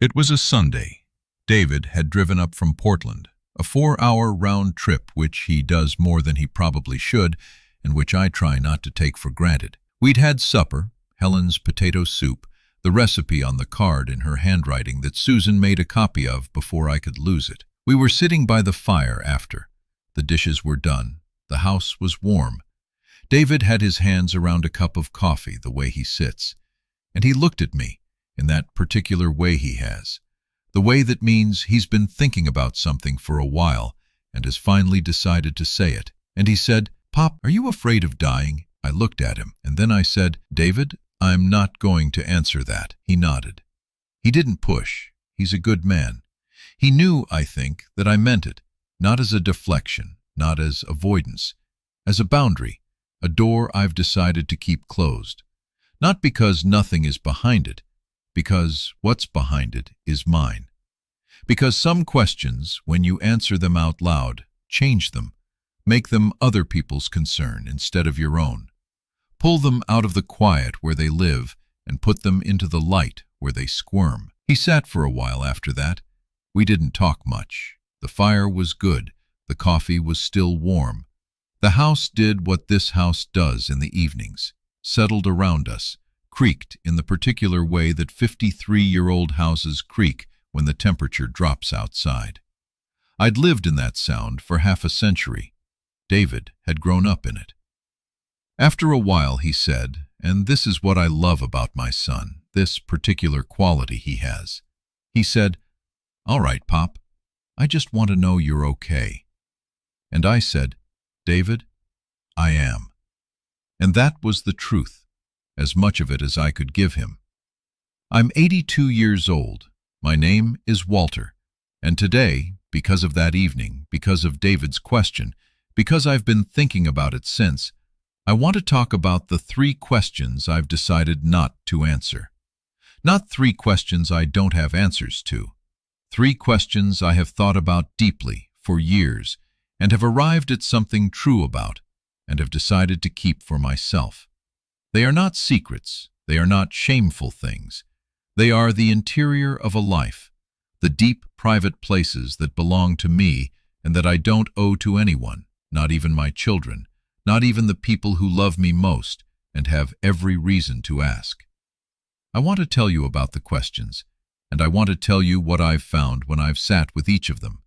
It was a Sunday. David had driven up from Portland, a 4-hour round trip which he does more than he probably should, and which I try not to take for granted. We'd had supper, Helen's potato soup, the recipe on the card in her handwriting that Susan made a copy of before I could lose it. We were sitting by the fire after. The dishes were done. The house was warm. David had his hands around a cup of coffee the way he sits, and he looked at me in that particular way he has, the way that means he's been thinking about something for a while and has finally decided to say it. And he said, "Pop, are you afraid of dying?" I looked at him, and then I said, "David, I'm not going to answer that." He nodded. He didn't push. He's a good man. He knew, I think, that I meant it, not as a deflection, not as avoidance, as a boundary, a door I've decided to keep closed. Not because nothing is behind it, because what's behind it is mine. Because some questions, when you answer them out loud, change them, make them other people's concern instead of your own. Pull them out of the quiet where they live and put them into the light where they squirm. He sat for a while after that. We didn't talk much. The fire was good. The coffee was still warm. The house did what this house does in the evenings, settled around us, creaked in the particular way that 53-year-old houses creak when the temperature drops outside. I'd lived in that sound for half a century. David had grown up in it. After a while he said, and this is what I love about my son, this particular quality he has. He said, "All right, Pop, I just want to know you're okay." And I said, "David, I am." And that was the truth, as much of it as I could give him. I'm 82 years old. My name is Walter. And today, because of that evening, because of David's question, because I've been thinking about it since, I want to talk about the 3 questions I've decided not to answer. Not 3 questions I don't have answers to. 3 questions I have thought about deeply for years and have arrived at something true about and have decided to keep for myself. They are not secrets. They are not shameful things. They are the interior of a life, the deep private places that belong to me and that I don't owe to anyone, not even my children, not even the people who love me most and have every reason to ask. I want to tell you about the questions, and I want to tell you what I've found when I've sat with each of them.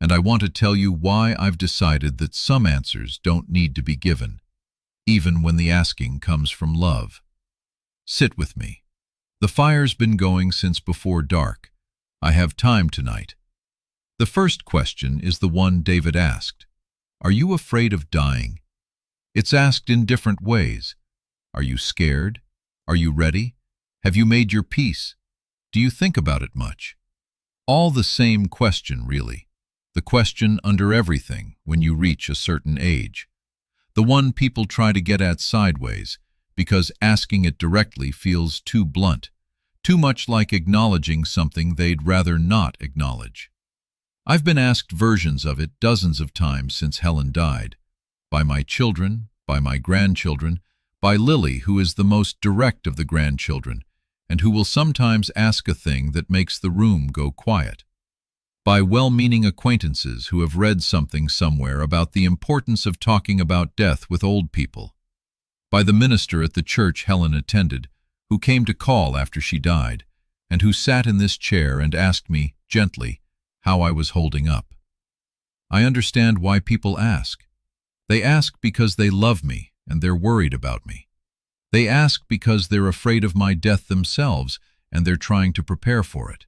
And I want to tell you why I've decided that some answers don't need to be given, even when the asking comes from love. Sit with me. The fire's been going since before dark. I have time tonight. The first question is the one David asked. Are you afraid of dying? It's asked in different ways. Are you scared? Are you ready? Have you made your peace? Do you think about it much? All the same question, really. The question under everything when you reach a certain age. The one people try to get at sideways, because asking it directly feels too blunt, too much like acknowledging something they'd rather not acknowledge. I've been asked versions of it dozens of times since Helen died, by my children, by my grandchildren, by Lily, who is the most direct of the grandchildren, and who will sometimes ask a thing that makes the room go quiet. By well-meaning acquaintances who have read something somewhere about the importance of talking about death with old people. By the minister at the church Helen attended, who came to call after she died, and who sat in this chair and asked me, gently, how I was holding up. I understand why people ask. They ask because they love me and they're worried about me. They ask because they're afraid of my death themselves and they're trying to prepare for it.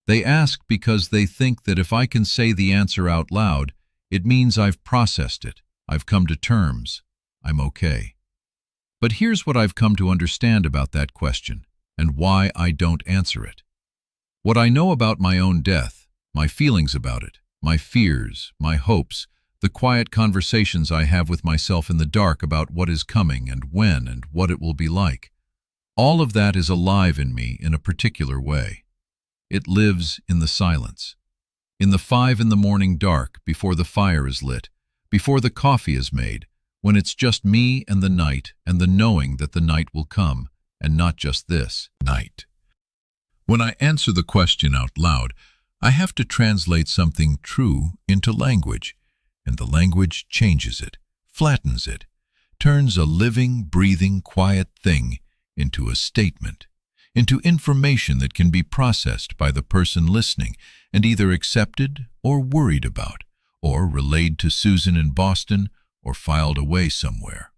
They ask because they think that if I can say the answer out loud, it means I've processed it, I've come to terms, I'm okay. But here's what I've come to understand about that question and why I don't answer it. What I know about my own death, my feelings about it, my fears, my hopes, the quiet conversations I have with myself in the dark about what is coming and when and what it will be like. All of that is alive in me in a particular way. It lives in the silence. In the 5 in the morning dark, before the fire is lit, before the coffee is made, when it's just me and the night and the knowing that the night will come, and not just this night. When I answer the question out loud, I have to translate something true into language, and the language changes it, flattens it, turns a living, breathing, quiet thing into a statement, into information that can be processed by the person listening and either accepted or worried about, or relayed to Susan in Boston or filed away somewhere.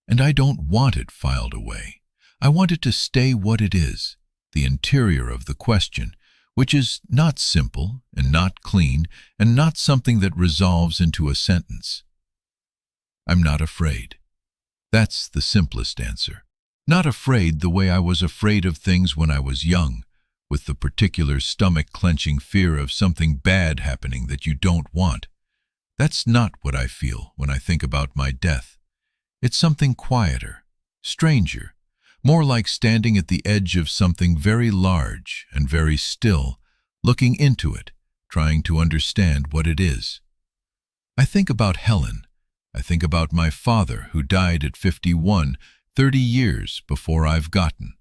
And I don't want it filed away. I want it to stay what it is, the interior of the question, which is not simple and not clean and not something that resolves into a sentence. I'm not afraid. That's the simplest answer. Not afraid the way I was afraid of things when I was young, with the particular stomach-clenching fear of something bad happening that you don't want. That's not what I feel when I think about my death. It's something quieter, stranger, more like standing at the edge of something very large and very still, looking into it, trying to understand what it is. I think about Helen. I think about my father, who died at 51, 30 years before I've gotten.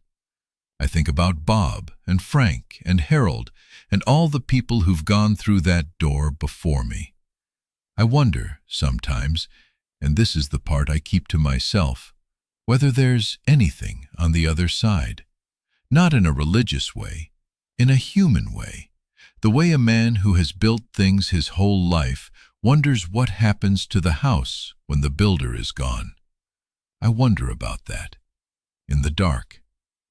I think about Bob and Frank and Harold and all the people who've gone through that door before me. I wonder, sometimes, and this is the part I keep to myself, whether there's anything on the other side. Not in a religious way, in a human way. The way a man who has built things his whole life wonders what happens to the house when the builder is gone. I wonder about that. In the dark,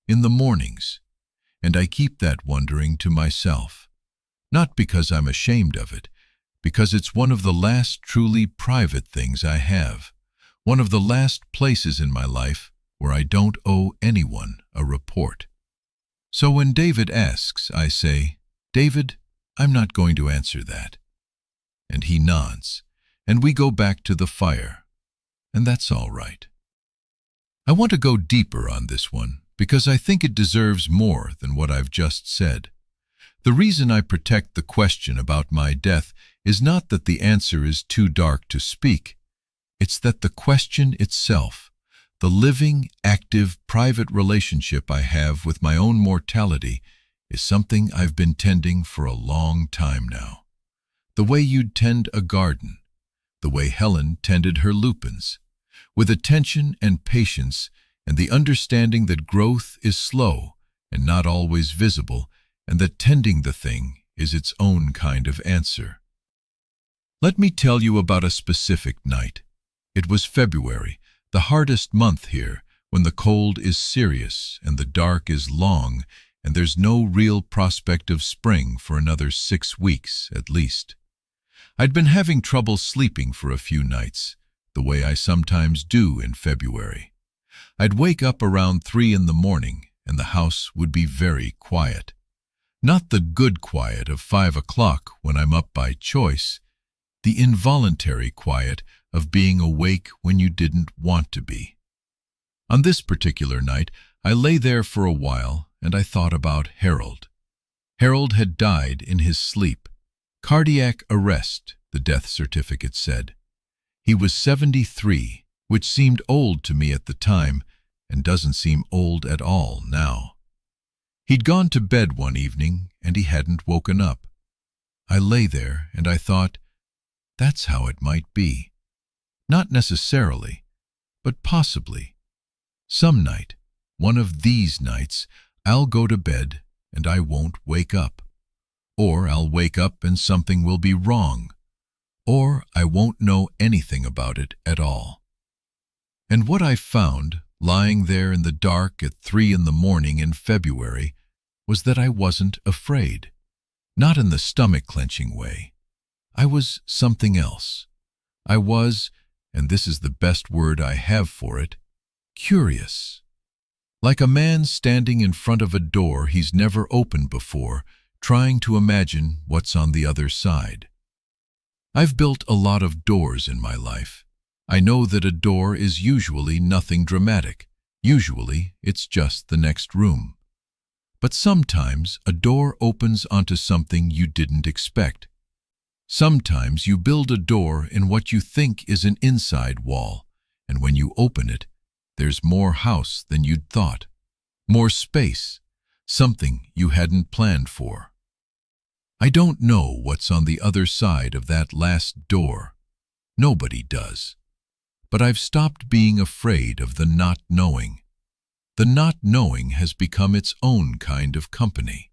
in the mornings, and I keep that wondering to myself. Not because I'm ashamed of it, because it's one of the last truly private things I have, one of the last places in my life where I don't owe anyone a report. So when David asks, I say, "David, I'm not going to answer that." And he nods, and we go back to the fire, and that's all right. I want to go deeper on this one because I think it deserves more than what I've just said. The reason I protect the question about my death is not that the answer is too dark to speak. It's that the question itself, the living, active, private relationship I have with my own mortality, is something I've been tending for a long time now. The way you'd tend a garden, the way Helen tended her lupins, with attention and patience and the understanding that growth is slow and not always visible, and that tending the thing is its own kind of answer. Let me tell you about a specific night. It was February, the hardest month here, when the cold is serious and the dark is long, and there's no real prospect of spring for another 6 weeks at least. I'd been having trouble sleeping for a few nights, the way I sometimes do in February. I'd wake up around 3 in the morning, and the house would be very quiet. Not the good quiet of 5 o'clock when I'm up by choice, the involuntary quiet of being awake when you didn't want to be. On this particular night, I lay there for a while, and I thought about Harold. Harold had died in his sleep. Cardiac arrest, the death certificate said. He was 73, which seemed old to me at the time, and doesn't seem old at all now. He'd gone to bed one evening, and he hadn't woken up. I lay there, and I thought, that's how it might be. Not necessarily, but possibly. Some night, one of these nights, I'll go to bed, and I won't wake up. Or I'll wake up and something will be wrong. Or I won't know anything about it at all. And what I found, lying there in the dark at 3 in the morning in February, was that I wasn't afraid. Not in the stomach-clenching way. I was something else. I was, and this is the best word I have for it, curious. Like a man standing in front of a door he's never opened before, trying to imagine what's on the other side. I've built a lot of doors in my life. I know that a door is usually nothing dramatic. Usually, it's just the next room. But sometimes a door opens onto something you didn't expect. Sometimes you build a door in what you think is an inside wall, and when you open it, there's more house than you'd thought. More space. something you hadn't planned for. I don't know what's on the other side of that last door. Nobody does. But I've stopped being afraid of the not knowing. The not knowing has become its own kind of company.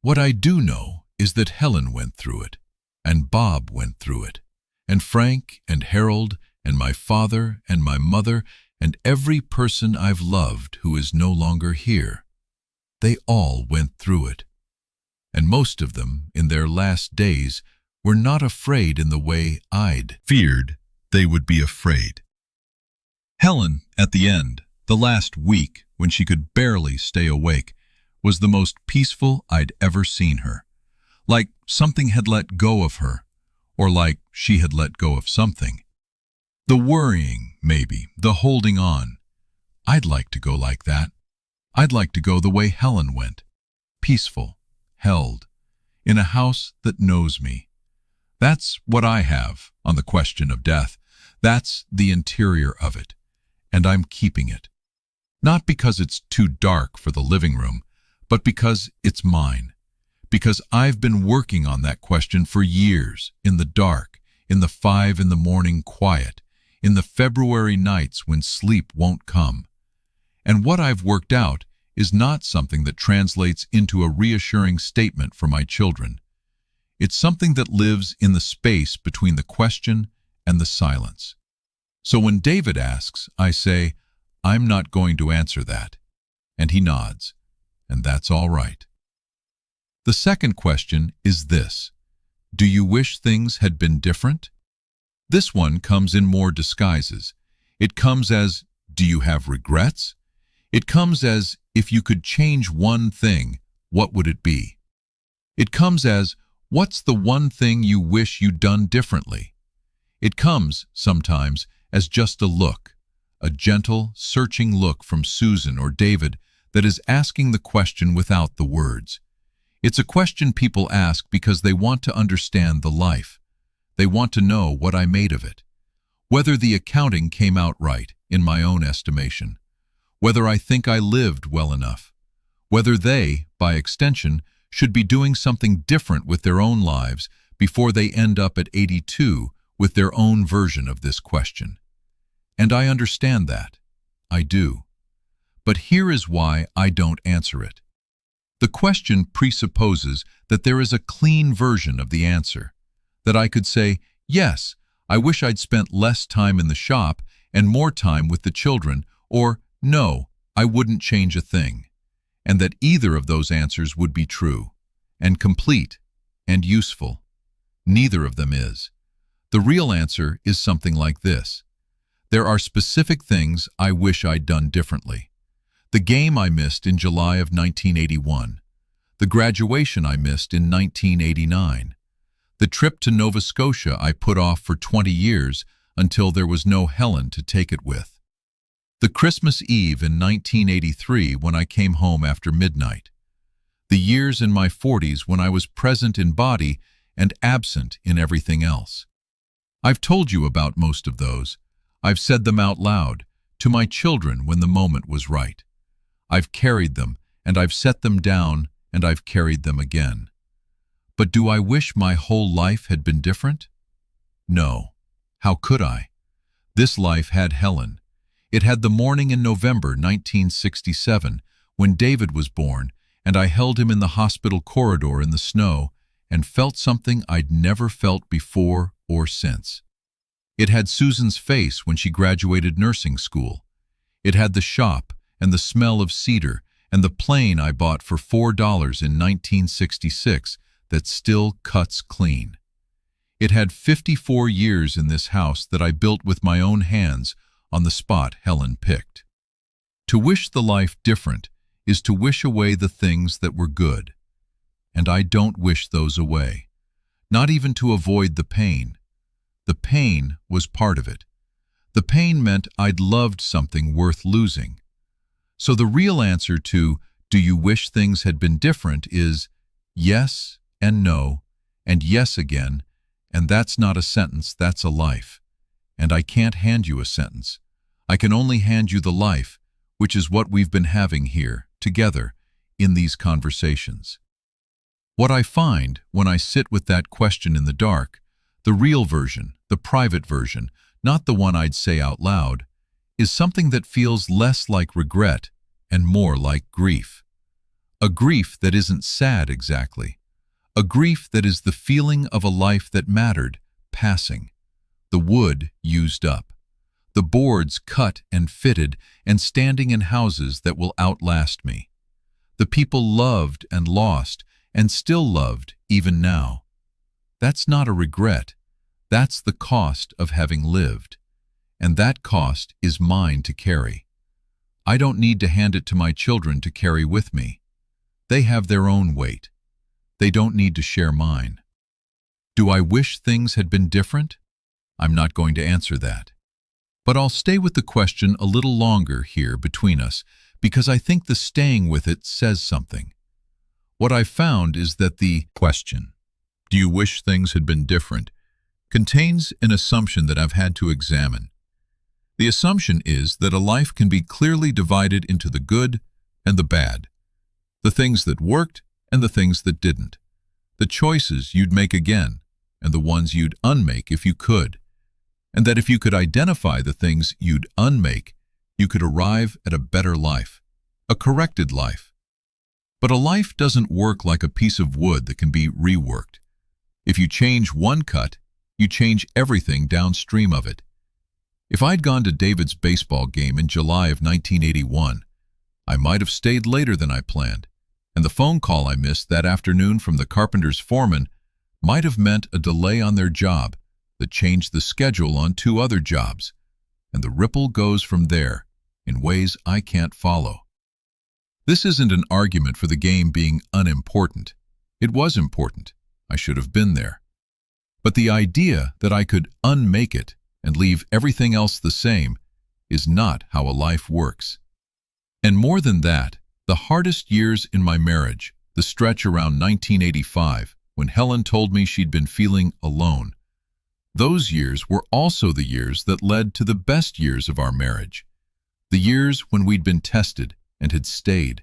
What I do know is that Helen went through it, and Bob went through it, and Frank and Harold and my father and my mother and every person I've loved who is no longer here. They all went through it. And most of them, in their last days, were not afraid in the way I'd feared they would be afraid. Helen, at the end, the last week, when she could barely stay awake, was the most peaceful I'd ever seen her. Like something had let go of her, or like she had let go of something. The worrying, maybe, the holding on. I'd like to go like that. I'd like to go the way Helen went. Peaceful, held, in a house that knows me. That's what I have on the question of death. That's the interior of it, and I'm keeping it. Not because it's too dark for the living room, but because it's mine. Because I've been working on that question for years, in the dark, in the 5 a.m. quiet, in the February nights when sleep won't come. And what I've worked out is not something that translates into a reassuring statement for my children. It's something that lives in the space between the question and the silence. So when David asks, I say, I'm not going to answer that. And he nods, and that's all right. The second question is this: do you wish things had been different? This one comes in more disguises. It comes as, do you have regrets? It comes as, if you could change one thing, what would it be? It comes as, what's the one thing you wish you'd done differently? It comes, sometimes, as just a look, a gentle, searching look from Susan or David that is asking the question without the words. It's a question people ask because they want to understand the life. They want to know what I made of it. Whether the accounting came out right, in my own estimation. Whether I think I lived well enough. Whether they, by extension, should be doing something different with their own lives before they end up at 82 with their own version of this question. And I understand that. I do. But here is why I don't answer it. The question presupposes that there is a clean version of the answer. That I could say, yes, I wish I'd spent less time in the shop and more time with the children, or no, I wouldn't change a thing. And that either of those answers would be true, and complete, and useful. Neither of them is. The real answer is something like this. There are specific things I wish I'd done differently. The game I missed in July of 1981. The graduation I missed in 1989. The trip to Nova Scotia I put off for 20 years until there was no Helen to take it with. The Christmas Eve in 1983 when I came home after midnight. The years in my 40s when I was present in body and absent in everything else. I've told you about most of those. I've said them out loud, to my children when the moment was right. I've carried them, and I've set them down, and I've carried them again. But do I wish my whole life had been different? No. How could I? This life had Helen. It had the morning in November 1967 when David was born, and I held him in the hospital corridor in the snow and felt something I'd never felt before or since. It had Susan's face when she graduated nursing school. It had the shop and the smell of cedar and the plane I bought for $4 in 1966 that still cuts clean. It had 54 years in this house that I built with my own hands on the spot Helen picked. To wish the life different is to wish away the things that were good. And I don't wish those away, not even to avoid the pain. The pain was part of it. The pain meant I'd loved something worth losing. So the real answer to, do you wish things had been different, is yes and no, and yes again, and that's not a sentence, that's a life. And I can't hand you a sentence. I can only hand you the life, which is what we've been having here, together, in these conversations. What I find when I sit with that question in the dark, the real version, the private version, not the one I'd say out loud, is something that feels less like regret and more like grief. A grief that isn't sad exactly. A grief that is the feeling of a life that mattered, passing. The wood used up. The boards cut and fitted and standing in houses that will outlast me. The people loved and lost and still loved even now. That's not a regret. That's the cost of having lived. And that cost is mine to carry. I don't need to hand it to my children to carry with me. They have their own weight. They don't need to share mine. Do I wish things had been different? I'm not going to answer that. But I'll stay with the question a little longer here between us because I think the staying with it says something. What I've found is that the question, do you wish things had been different, contains an assumption that I've had to examine. The assumption is that a life can be clearly divided into the good and the bad, the things that worked and the things that didn't, the choices you'd make again and the ones you'd unmake if you could, and that if you could identify the things you'd unmake, you could arrive at a better life, a corrected life. But a life doesn't work like a piece of wood that can be reworked. If you change one cut, you change everything downstream of it. If I'd gone to David's baseball game in July of 1981, I might have stayed later than I planned, and the phone call I missed that afternoon from the carpenter's foreman might have meant a delay on their job that changed the schedule on 2 other jobs, and the ripple goes from there in ways I can't follow. This isn't an argument for the game being unimportant. It was important. I should have been there. But the idea that I could unmake it and leave everything else the same is not how a life works. And more than that, the hardest years in my marriage, the stretch around 1985, when Helen told me she'd been feeling alone, those years were also the years that led to the best years of our marriage. The years when we'd been tested and had stayed,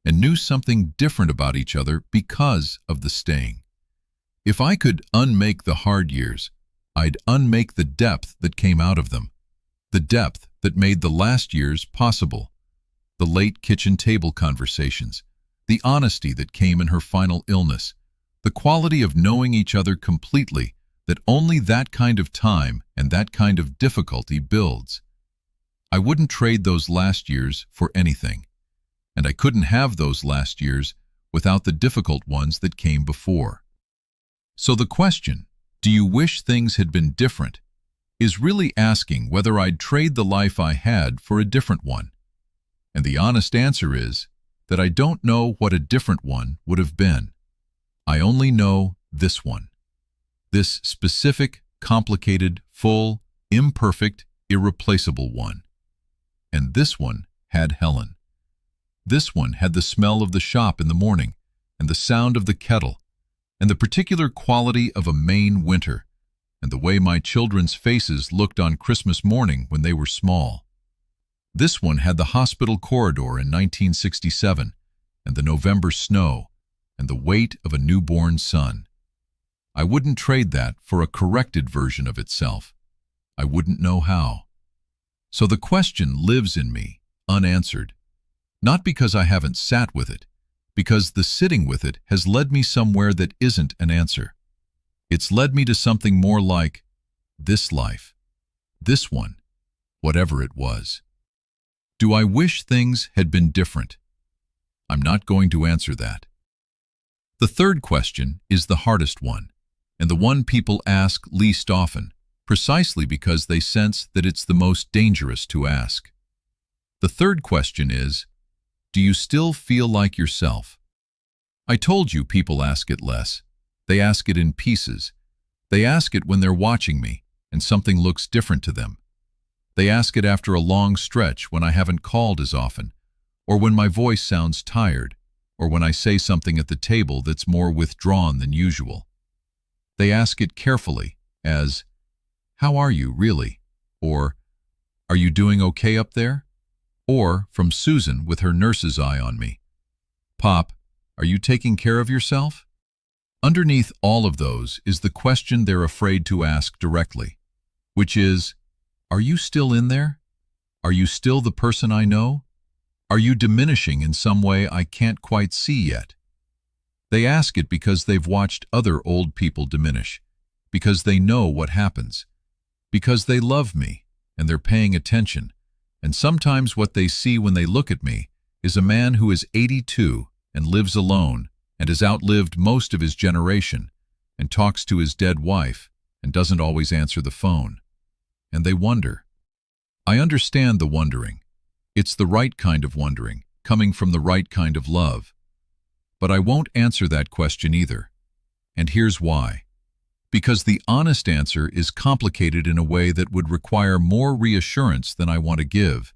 and knew something different about each other because of the staying. If I could unmake the hard years, I'd unmake the depth that came out of them, the depth that made the last years possible, the late kitchen table conversations, the honesty that came in her final illness, the quality of knowing each other completely that only that kind of time and that kind of difficulty builds. I wouldn't trade those last years for anything, and I couldn't have those last years without the difficult ones that came before. So the question, do you wish things had been different, is really asking whether I'd trade the life I had for a different one. And the honest answer is that I don't know what a different one would have been. I only know this one. This specific, complicated, full, imperfect, irreplaceable one. And this one had Helen. This one had the smell of the shop in the morning, and the sound of the kettle, and the particular quality of a Maine winter, and the way my children's faces looked on Christmas morning when they were small. This one had the hospital corridor in 1967, and the November snow, and the weight of a newborn son. I wouldn't trade that for a corrected version of itself. I wouldn't know how. So the question lives in me, unanswered. Not because I haven't sat with it, because the sitting with it has led me somewhere that isn't an answer. It's led me to something more like this life, this one, whatever it was. Do I wish things had been different? I'm not going to answer that. The third question is the hardest one, and the one people ask least often, precisely because they sense that it's the most dangerous to ask. The third question is, do you still feel like yourself? I told you people ask it less. They ask it in pieces. They ask it when they're watching me and something looks different to them. They ask it after a long stretch when I haven't called as often, or when my voice sounds tired, or when I say something at the table that's more withdrawn than usual. They ask it carefully, as, "How are you, really?" Or, "Are you doing okay up there?" Or from Susan with her nurse's eye on me. Pop, are you taking care of yourself? Underneath all of those is the question they're afraid to ask directly, which is, are you still in there? Are you still the person I know? Are you diminishing in some way I can't quite see yet? They ask it because they've watched other old people diminish, because they know what happens, because they love me and they're paying attention, and sometimes what they see when they look at me is a man who is 82 and lives alone and has outlived most of his generation and talks to his dead wife and doesn't always answer the phone. And they wonder. I understand the wondering. It's the right kind of wondering, coming from the right kind of love. But I won't answer that question either. And here's why. Because the honest answer is complicated in a way that would require more reassurance than I want to give,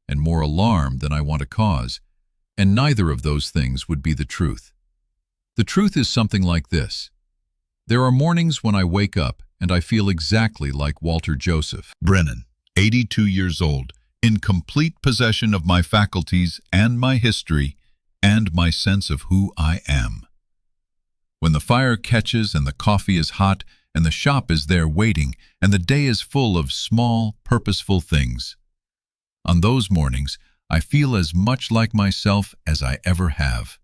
and more alarm than I want to cause, and neither of those things would be the truth. The truth is something like this. There are mornings when I wake up and I feel exactly like Walter Joseph Brennan, 82 years old, in complete possession of my faculties and my history and my sense of who I am. When the fire catches and the coffee is hot and the shop is there waiting and the day is full of small, purposeful things. On those mornings, I feel as much like myself as I ever have.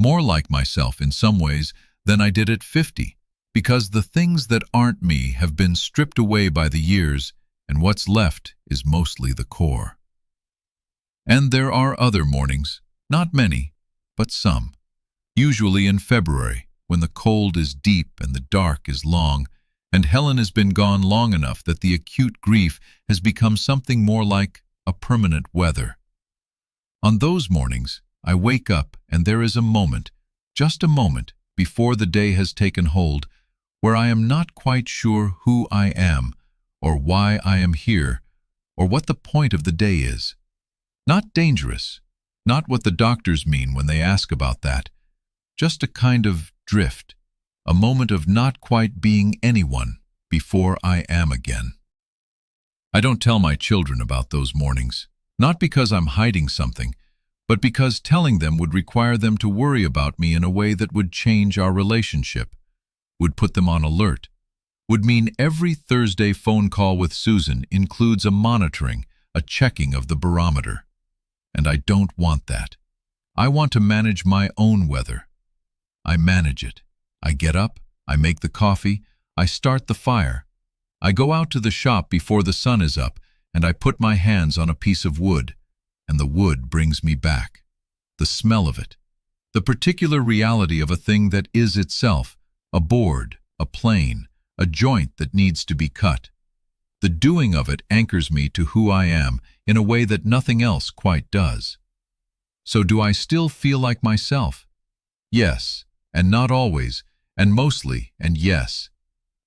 More like myself in some ways than I did at 50, because the things that aren't me have been stripped away by the years, and what's left is mostly the core. And there are other mornings, not many, but some, usually in February, when the cold is deep and the dark is long, and Helen has been gone long enough that the acute grief has become something more like a permanent weather. On those mornings, I wake up and there is a moment, just a moment, before the day has taken hold, where I am not quite sure who I am, or why I am here, or what the point of the day is. Not dangerous, not what the doctors mean when they ask about that, just a kind of drift, a moment of not quite being anyone before I am again. I don't tell my children about those mornings, not because I'm hiding something, but because telling them would require them to worry about me in a way that would change our relationship, would put them on alert, would mean every Thursday phone call with Susan includes a monitoring, a checking of the barometer. And I don't want that. I want to manage my own weather. I manage it. I get up, I make the coffee, I start the fire. I go out to the shop before the sun is up, and I put my hands on a piece of wood, and the wood brings me back. The smell of it. The particular reality of a thing that is itself, a board, a plane, a joint that needs to be cut. The doing of it anchors me to who I am in a way that nothing else quite does. So do I still feel like myself? Yes, and not always, and mostly, and yes.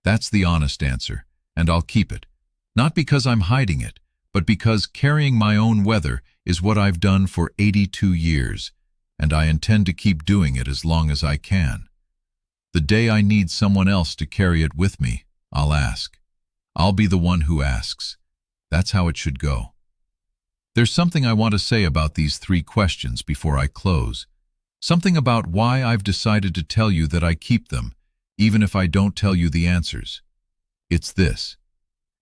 That's the honest answer, and I'll keep it. Not because I'm hiding it, but because carrying my own weather is what I've done for 82 years, and I intend to keep doing it as long as I can. The day I need someone else to carry it with me, I'll ask. I'll be the one who asks. That's how it should go. There's something I want to say about these 3 questions before I close. Something about why I've decided to tell you that I keep them, even if I don't tell you the answers. It's this.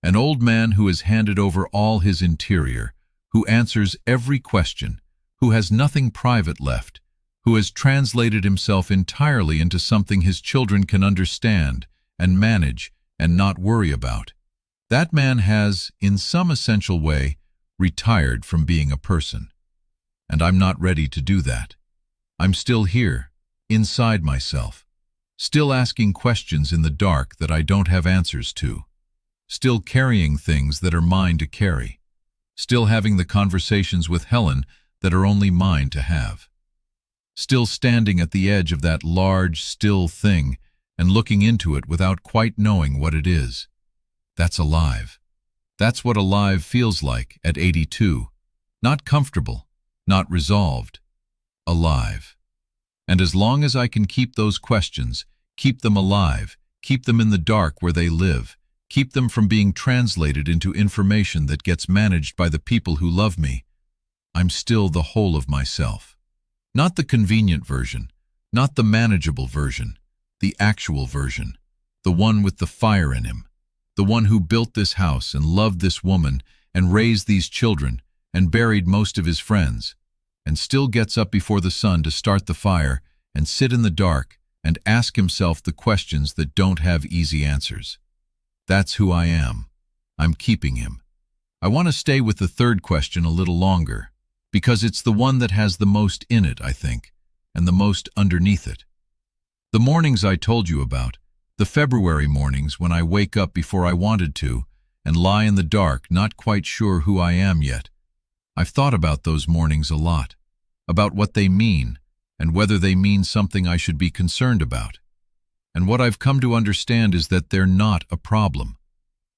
An old man who has handed over all his interior, who answers every question, who has nothing private left, who has translated himself entirely into something his children can understand and manage and not worry about. That man has, in some essential way, retired from being a person. And I'm not ready to do that. I'm still here, inside myself, still asking questions in the dark that I don't have answers to, still carrying things that are mine to carry, still having the conversations with Helen that are only mine to have, still standing at the edge of that large, still thing and looking into it without quite knowing what it is. That's alive. That's what alive feels like at 82. Not comfortable, not resolved. Alive. And as long as I can keep those questions, keep them alive, keep them in the dark where they live, keep them from being translated into information that gets managed by the people who love me, I'm still the whole of myself. Not the convenient version, not the manageable version, the actual version, the one with the fire in him, the one who built this house and loved this woman and raised these children and buried most of his friends, and still gets up before the sun to start the fire and sit in the dark and ask himself the questions that don't have easy answers. That's who I am. I'm keeping him. I want to stay with the third question a little longer, because it's the one that has the most in it, I think, and the most underneath it. The mornings I told you about, the February mornings when I wake up before I wanted to and lie in the dark, not quite sure who I am yet. I've thought about those mornings a lot, about what they mean and whether they mean something I should be concerned about. And what I've come to understand is that they're not a problem.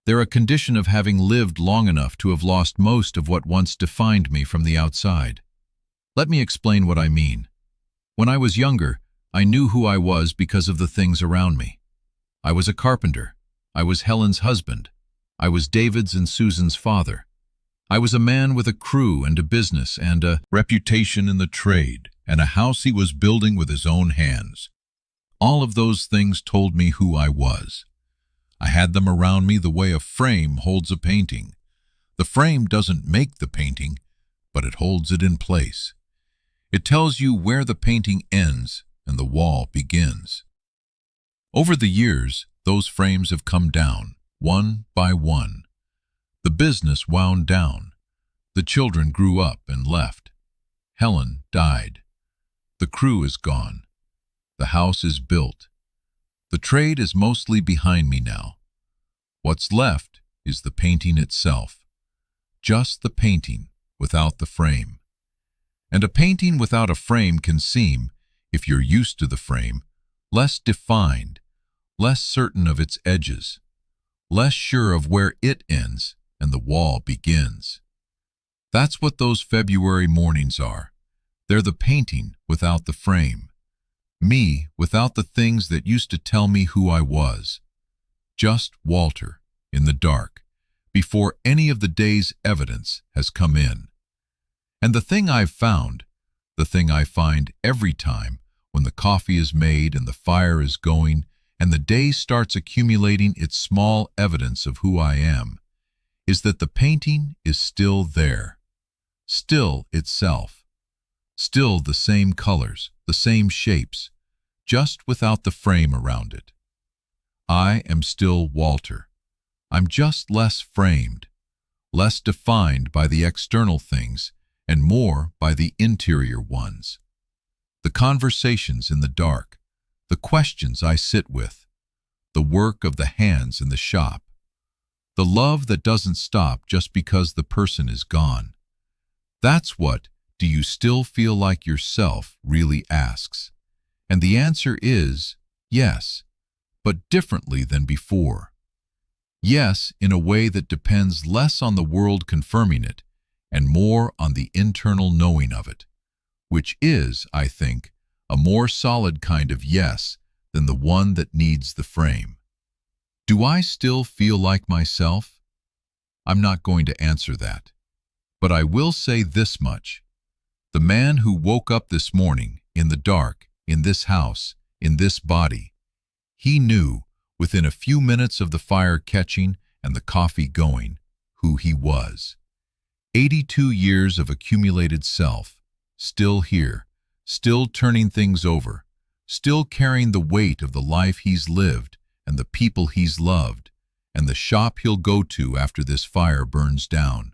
They're a condition of having lived long enough to have lost most of what once defined me from the outside. Let me explain what I mean. When I was younger, I knew who I was because of the things around me. I was a carpenter. I was Helen's husband. I was David's and Susan's father. I was a man with a crew and a business and a reputation in the trade and a house he was building with his own hands. All of those things told me who I was. I had them around me the way a frame holds a painting. The frame doesn't make the painting, but it holds it in place. It tells you where the painting ends and the wall begins. Over the years, those frames have come down, one by one. The business wound down. The children grew up and left. Helen died. The crew is gone. The house is built. The trade is mostly behind me now. What's left is the painting itself. Just the painting without the frame. And a painting without a frame can seem, if you're used to the frame, less defined, less certain of its edges, less sure of where it ends and the wall begins. That's what those February mornings are. They're the painting without the frame. Me without the things that used to tell me who I was. Just Walter in the dark, before any of the day's evidence has come in. And the thing I've found, the thing I find every time when the coffee is made and the fire is going and the day starts accumulating its small evidence of who I am, is that the painting is still there, still itself, still the same colors, the same shapes, just without the frame around it. I am still Walter. I'm just less framed, less defined by the external things and more by the interior ones. The conversations in the dark, the questions I sit with, the work of the hands in the shop, the love that doesn't stop just because the person is gone. That's what "Do you still feel like yourself?" really asks. And the answer is yes, but differently than before. Yes, in a way that depends less on the world confirming it and more on the internal knowing of it, which is, I think, a more solid kind of yes than the one that needs the frame. Do I still feel like myself? I'm not going to answer that. But I will say this much. The man who woke up this morning, in the dark, in this house, in this body, he knew, within a few minutes of the fire catching and the coffee going, who he was. 82 years of accumulated self, still here, still turning things over, still carrying the weight of the life he's lived and the people he's loved, and the shop he'll go to after this fire burns down.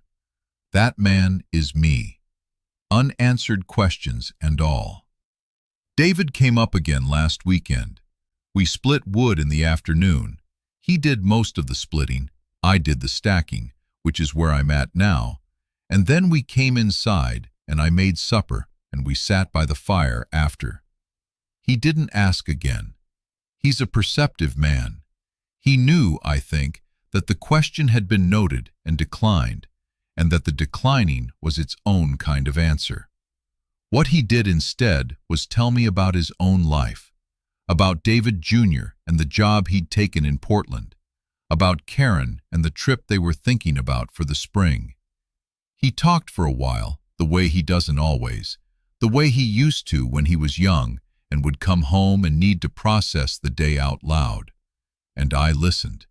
That man is me. Unanswered questions and all. David came up again last weekend. We split wood in the afternoon. He did most of the splitting. I did the stacking, which is where I'm at now. And then we came inside, and I made supper, and we sat by the fire after. He didn't ask again. He's a perceptive man. He knew, I think, that the question had been noted and declined, and that the declining was its own kind of answer. What he did instead was tell me about his own life, about David Jr. and the job he'd taken in Portland, about Karen and the trip they were thinking about for the spring. He talked for a while, the way he doesn't always, the way he used to when he was young and would come home and need to process the day out loud. And I listened.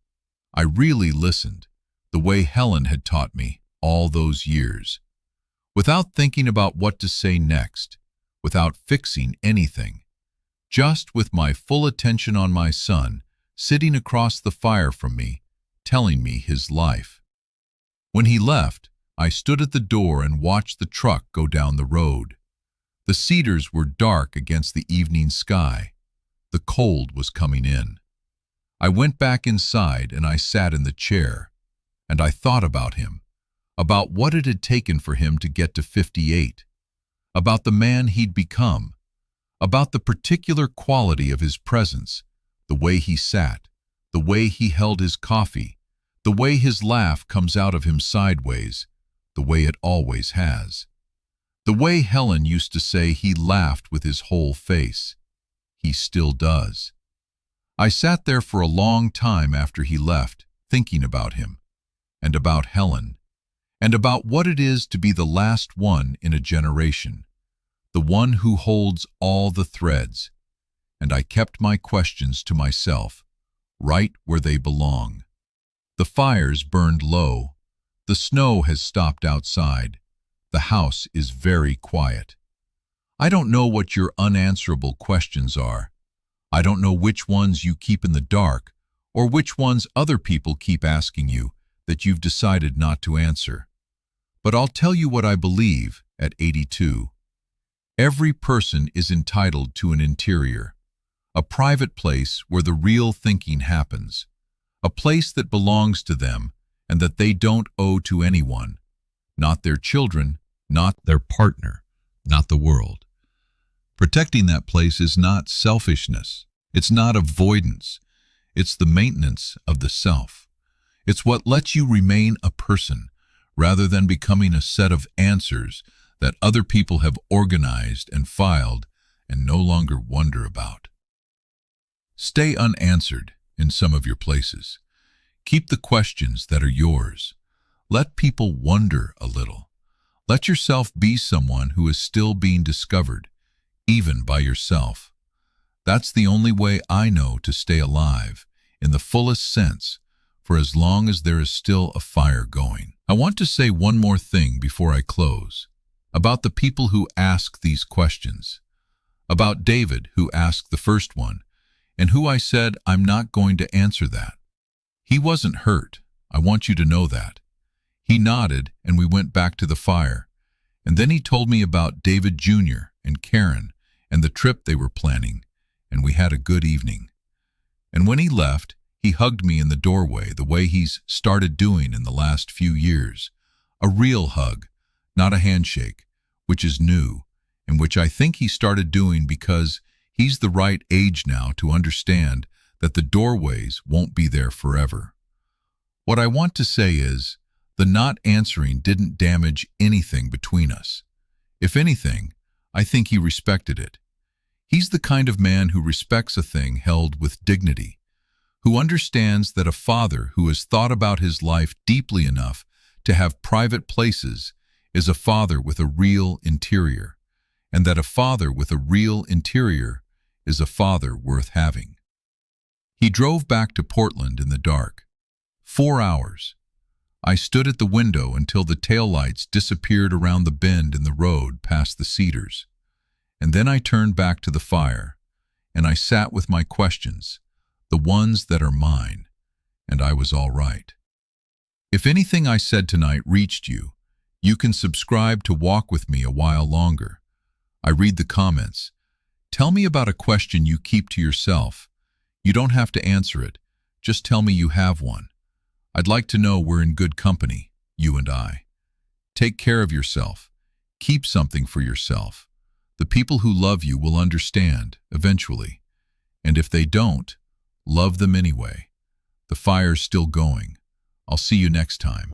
I really listened, the way Helen had taught me all those years. Without thinking about what to say next, without fixing anything, just with my full attention on my son, sitting across the fire from me, telling me his life. When he left, I stood at the door and watched the truck go down the road. The cedars were dark against the evening sky. The cold was coming in. I went back inside and I sat in the chair, and I thought about him, about what it had taken for him to get to 58, about the man he'd become, about the particular quality of his presence, the way he sat, the way he held his coffee, the way his laugh comes out of him sideways, the way it always has. The way Helen used to say he laughed with his whole face. He still does. I sat there for a long time after he left, thinking about him, and about Helen, and about what it is to be the last one in a generation, the one who holds all the threads. And I kept my questions to myself, right where they belong. The fires burned low. The snow has stopped outside. The house is very quiet. I don't know what your unanswerable questions are. I don't know which ones you keep in the dark or which ones other people keep asking you that you've decided not to answer. But I'll tell you what I believe at 82. Every person is entitled to an interior, a private place where the real thinking happens, a place that belongs to them and that they don't owe to anyone, not their children, not their partner, not the world. Protecting that place is not selfishness. It's not avoidance. It's the maintenance of the self. It's what lets you remain a person rather than becoming a set of answers that other people have organized and filed and no longer wonder about. Stay unanswered in some of your places. Keep the questions that are yours. Let people wonder a little. Let yourself be someone who is still being discovered, even by yourself. That's the only way I know to stay alive, in the fullest sense, for as long as there is still a fire going. I want to say one more thing before I close, about the people who ask these questions, about David who asked the first one, and who I said I'm not going to answer that. He wasn't hurt. I want you to know that. He nodded and we went back to the fire, and then he told me about David Jr. and Karen and the trip they were planning, and we had a good evening. And when he left, he hugged me in the doorway the way he's started doing in the last few years. A real hug, not a handshake, which is new, and which I think he started doing because he's the right age now to understand that the doorways won't be there forever. What I want to say is, the not answering didn't damage anything between us. If anything, I think he respected it. He's the kind of man who respects a thing held with dignity, who understands that a father who has thought about his life deeply enough to have private places is a father with a real interior, and that a father with a real interior is a father worth having. He drove back to Portland in the dark. 4 hours. I stood at the window until the taillights disappeared around the bend in the road past the cedars. And then I turned back to the fire, and I sat with my questions, the ones that are mine, and I was all right. If anything I said tonight reached you, you can subscribe to walk with me a while longer. I read the comments. Tell me about a question you keep to yourself. You don't have to answer it. Just tell me you have one. I'd like to know we're in good company, you and I. Take care of yourself. Keep something for yourself. The people who love you will understand, eventually. And if they don't, love them anyway. The fire's still going. I'll see you next time.